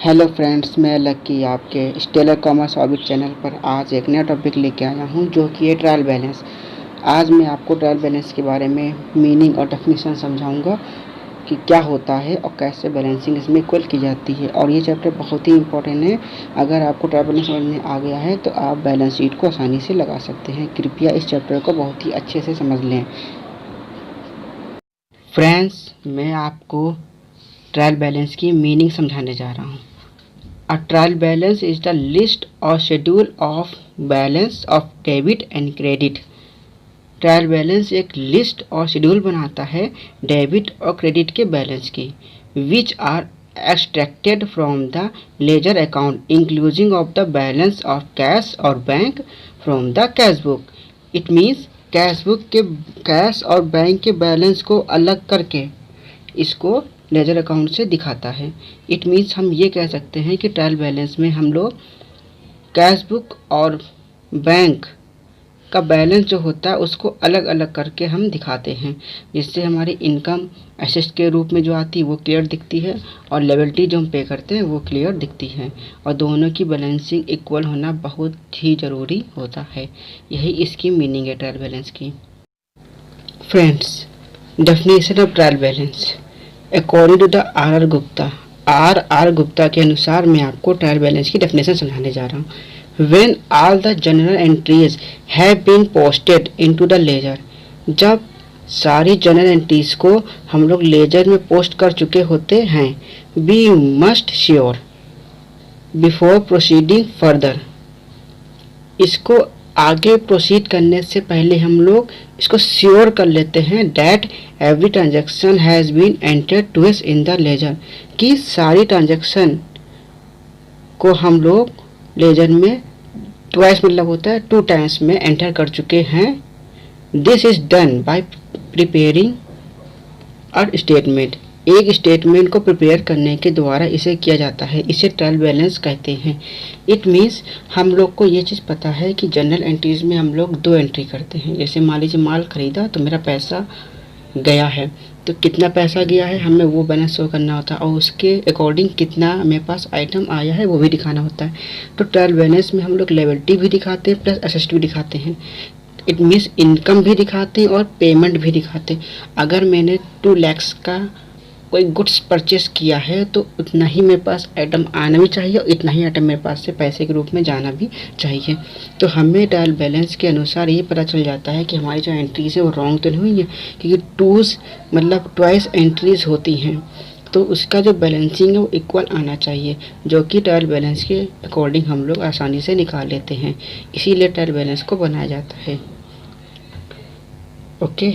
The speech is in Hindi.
हेलो फ्रेंड्स, मैं लक्की आपके स्टेलर कॉमर्स ऑबिट चैनल पर आज एक नया टॉपिक लेके आया हूं जो कि है ट्रायल बैलेंस। आज मैं आपको ट्रायल बैलेंस के बारे में मीनिंग और डेफिनेशन समझाऊंगा कि क्या होता है और कैसे बैलेंसिंग इसमें इक्वल की जाती है। और ये चैप्टर बहुत ही इंपॉर्टेंट है। अगर आपको ट्रायल बैलेंस समझ में आ गया है तो आप बैलेंस शीट को आसानी से लगा सकते हैं। कृपया इस चैप्टर को बहुत ही अच्छे से समझ लें। फ्रेंड्स, मैं आपको ट्रायल बैलेंस की मीनिंग समझाने जा रहा हूँ। A trial balance is the list or schedule of balance of debit and credit। Trial balance एक लिस्ट और शेड्यूल बनाता है डेबिट और क्रेडिट के बैलेंस की, which are extracted from the ledger account including of the balance of cash और bank from the cash book. It means cash book के कैश और बैंक के बैलेंस को अलग करके इसको लेजर अकाउंट से दिखाता है। इट मीन्स हम ये कह सकते हैं कि ट्रायल बैलेंस में हम लोग कैश बुक और बैंक का बैलेंस जो होता है उसको अलग अलग करके हम दिखाते हैं, जिससे हमारी इनकम एसेट के रूप में जो आती है वो क्लियर दिखती है और लायबिलिटी जो हम पे करते हैं वो क्लियर दिखती है। और दोनों की बैलेंसिंग इक्वल होना बहुत ही ज़रूरी होता है। यही इसकी मीनिंग है ट्रायल बैलेंस की। Friends, definition of trial balance according to the R Gupta के अनुसार मैं आपको ट्रायल बैलेंस की डेफिनेशन समझाने जा रहा हूँ। When all the general entries have been posted into the ledger, जब सारी जनरल एंट्रीज को हम लोग लेजर में पोस्ट कर चुके होते हैं, we must sure before proceeding further, इसको आगे प्रोसीड करने से पहले हम लोग इसको श्योर कर लेते हैं that every transaction has been entered twice in the ledger, कि सारी ट्रांजैक्शन को हम लोग लेजर में ट्वाइस मतलब होता है 2 टाइम्स में एंटर कर चुके हैं। This is done by preparing a statement, एक स्टेटमेंट को प्रिपेयर करने के द्वारा इसे किया जाता है। इसे ट्रायल बैलेंस कहते हैं। इट मीन्स हम लोग को ये चीज़ पता है कि जनरल एंट्रीज में हम लोग 2 एंट्री करते हैं। जैसे मान लीजिए माल खरीदा तो मेरा पैसा गया है, तो कितना पैसा गया है हमें वो बैलेंस शो करना होता है और उसके अकॉर्डिंग कितना मेरे पास आइटम आया है वो भी दिखाना होता है। तो ट्रायल बैलेंस में हम लोग लायबिलिटी भी दिखाते हैं प्लस एसेट भी दिखाते हैं। इट मीन्स इनकम भी दिखाते हैं और पेमेंट भी दिखाते हैं। अगर मैंने 2 लाख का कोई गुड्स परचेस किया है तो उतना ही मेरे पास आइटम आना भी चाहिए और इतना ही आइटम मेरे पास से पैसे के रूप में जाना भी चाहिए। तो हमें ट्रायल बैलेंस के अनुसार ये पता चल जाता है कि हमारी जो एंट्रीज है वो रॉन्ग तो नहीं हुई है, क्योंकि टूज मतलब ट्वाइस एंट्रीज होती हैं तो उसका जो बैलेंसिंग है वो इक्वल आना चाहिए, जो कि ट्रायल बैलेंस के अकॉर्डिंग हम लोग आसानी से निकाल लेते हैं। इसीलिए ट्रायल बैलेंस को बनाया जाता है। ओके।